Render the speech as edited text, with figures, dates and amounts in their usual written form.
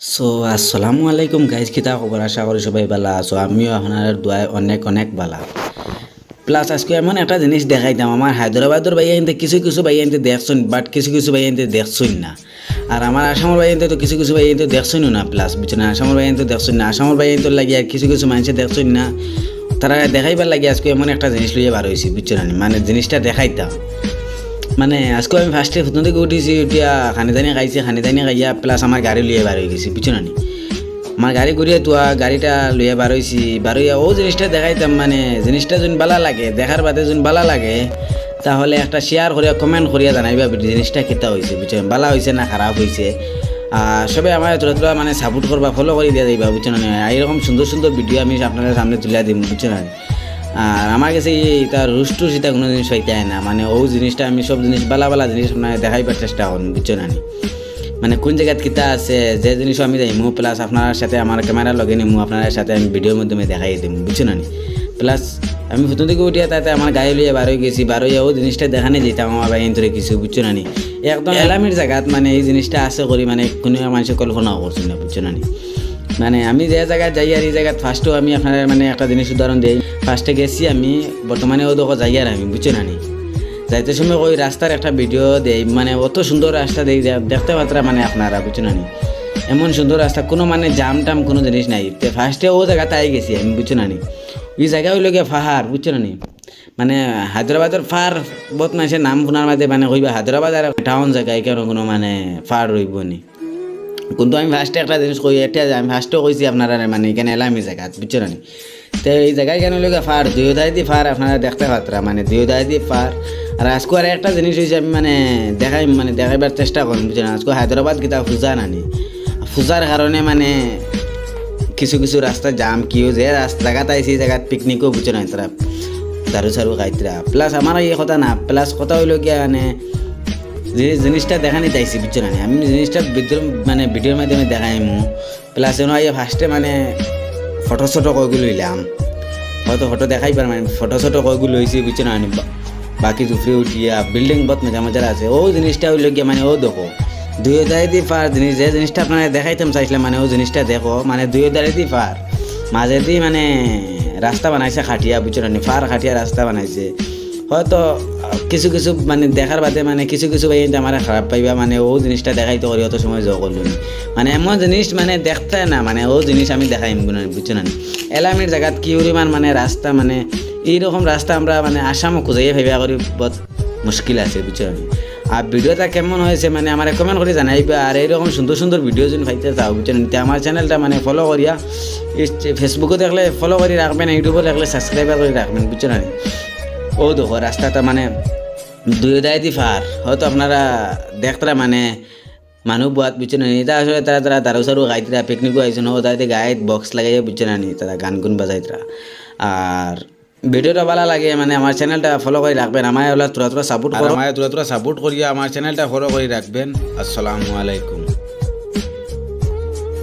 আসসালামু আলাইকুম গাইজ, কিতা খবর? আশা করি সবাই ভালো আছো। আমিও আপনার দোয়ায় অনেক অনেক ভালো। প্লাস আজকে এমন একটা জিনিস দেখাইতাম, আমার হায়দ্রাবাদের ভাইয়া এনতে কিছু কিছু ভাইয়া এনতে দেখছুন, বাট কিছু কিছু ভাইয়া এনতে দেখছুন না। আর আমার আসামের ভাইয়া এনতে তো কিছু কিছু ভাইয়া এনতে দেখছুন না। প্লাস বুঝছেন, আসামের ভাইয়া এনতে দেখছুন না, আসামের ভাইয়া এনতে লাগে আর কিছু কিছু মানুষে দেখছুন না। তারা দেখাইবার লাগে আজকে এমন একটা জিনিস লইয়া বার হয়েছি, বুঝছেন, মানে জিনিসটা দেখাইতাম। মানে আজকে আমি ফার্স্টে প্রথম থেকে উঠিছি, উঠিয়া খানিদানি খাইছি, খানিদানি খাইয়া প্লাস আমার গাড়ি লইয়া বার হয়ে গেছি, বুঝছো না। আমার গাড়ি ঘুরিয়ে তোয়া গাড়িটা লইয়া বার হয়েছি, বার হইয়া ও জিনিসটা দেখাইতাম। মানে জিনিসটা যদি ভালো লাগে, দেখার বাদে যদি ভালো লাগে, তাহলে একটা শেয়ার করিয়া কমেন্ট করিয়া জানাইবা জিনিসটা কেতা হয়েছে, বুঝছো, ভালো হয়েছে না খারাপ হয়েছে। সবাই আমার তোরা মানে সাপোর্ট করবা, ফলো করে দিয়া যাইবা, বুঝছো না। এইরকম সুন্দর সুন্দর ভিডিও আমি আপনাদের সামনে তুলে দিই, বুঝছো না। আর আমার কাছে তার রুষ্টু সীতা কোনো জিনিস পাইতে হয় না। মানে ও জিনিসটা আমি সব জিনিস বালা বালা জিনিস মানে দেখাইবার চেষ্টা করুন, বুঝছো না। মানে কোন জায়গাত কিতা আছে, যে জিনিসও আমি যাইমু, প্লাস আপনার সাথে আমার ক্যামেরা লগে নিমু, আপনার সাথে আমি ভিডিওর মাধ্যমে দেখাই দিম, বুঝছো না। প্লাস আমি প্রথম থেকে উঠিয়া তাতে আমার গায়ে লইয়া বার হয়ে গেছি, বার হইয়া ও জিনিসটা দেখানে যেতাম আমার ভাই ধরে কিছু, বুঝছো না। একদম এলামির জায়গাত মানে এই জিনিসটা আছে করি, মানে কোনো মানুষের কল্পনাও করছি না, বুঝছো না। মানে আমি যে জায়গায় যাই আর এই জায়গায় ফার্স্টেও আমি আপনার মানে একটা জিনিস উদাহরণ দিই। ফার্স্টে গেছি আমি, বর্তমানে ও দেখো যাই আর আমি, বুঝছো না। যাইতে সময় ওই রাস্তার একটা ভিডিও দেই, মানে অত সুন্দর রাস্তা দেই দেখতে পাত্রা, মানে আপনারা, বুঝছো না। এমন সুন্দর রাস্তা, কোনো মানে জাম টাম কোনো জিনিস নাই। তো ফার্স্টে ও জায়গাতে আই গেছি আমি, বুঝছো না। এই জায়গা হইল গিয়ে পাহাড়, বুঝছো না। মানে হায়দ্রাবাদের পাহাড় বহুত মানুষের নাম শোনার মাঝে মানে হইবা হায়দ্রাবাদ আর টাউন জায়গায় কেন কোনো মানে পাহাড় রইব নি। কিন্তু আমি ফার্স্টে একটা জিনিস কই, এটা আমি ফার্স্টে কইছি আপনারা মানে এখানে এলামি জায়গা, বুঝছো না। তো এই জায়গায় কেন লোক ফার দুই দায় দিয়ে ফার আপনারা দেখতে পাত্রা, মানে দুই দায় দিয়ে ফার। আর আজকে আর একটা জিনিস হয়েছে, আমি মানে দেখাইবার চেষ্টা করুন, বুঝছো না। আজকে হায়দ্রাবাদ কিতা পূজা নানি, পূজার কারণে মানে কিছু কিছু রাস্তা জাম, কিও যে জায়গাত আইসি এই জায়গাত পিকনিকও, বুঝছো না, তারা দারু সারু খাইতরা। প্লাস আমার এই কথা না, প্লাস কথা হইল গিয়া মানে জিনিসটা দেখানি চাইছি, বুঝছো না। আমি জিনিসটা মানে ভিডিওর মাধ্যমে দেখাইমু। প্লাস এনে আইয়া ফার্স্টে মানে ফটো শটো কয়গুলো লইলাম, হয়তো ফটো দেখাই পার, মানে ফটো শটো কয়গুলো লইছি, বুঝছো না। বাকি দুপুরে উঠিয়া বিল্ডিং বহুত মজা মজা আছে। ও জিনিসটা হইল গিয়া মানে ও দেখো দুই দাঁড়িয়ে দিয়ে পার জিনিস, যে জিনিসটা আপনারা দেখাইতাম চাইছিলাম, মানে ও জিনিসটা দেখো, মানে দুই দাঁড়িয়ে দিয়ে পার মাঝে দিয়ে মানে রাস্তা বানাইছে খাটিয়া, বুঝছো না। ফার খাটিয়া রাস্তা বানাইছে। হয়তো কিছু কিছু মানে দেখার বাদে মানে কিছু কিছু ভাই আমার খারাপ পাইবা, মানে ও জিনিসটা দেখাইতে করি অত সময় জয় করলো মানে এমন জিনিস মানে দেখতে না, মানে ও জিনিস আমি দেখাইম, বুঝছো না। এলামির জায়গাত কি পরিমাণ মানে রাস্তা, মানে এইরকম রাস্তা আমরা মানে আসামও খুঁজাইয়া ভাবিয়া করি বহুত মুশকিল আছে, বুঝছো না। আর ভিডিওটা কেমন হয়েছে মানে আমার কমেন্ট করে জানাইবা। আর এইরকম সুন্দর সুন্দর ভিডিও যদি পাইতে চাও, বুঝছো না, আমার চ্যানেলটা মানে ফলো করিয়া, ফেসবুকে দেখলে ফলো করে রাখবেন, ইউটিউবে দেখলে সাবস্ক্রাইবার করে রাখবেন, বুঝছো না। ও দেখো রাস্তাটা মানে দুই দায় দি ফার, হয়তো আপনারা দেখতরা মানে মানুহ বোয়াত, বুঝছো না। এটা আসলে তারা তারা দারু সারু গাইতরা, পিকনিকও আইসো না, তাদের গায়ে বক্স লাগাইয়া, বুঝছো না, তারা গান গুন বাজাইতরা। আর ভিডিওটা ভালো লাগে মানে আমার চ্যানেলটা ফলো করে রাখবেন, আমার ওলা তোরা সাপোর্ট করো, আমার তোরা সাপোর্ট করিয়া আমার চ্যানেলটা ফলো করে রাখবেন। আসসালামু আলাইকুম।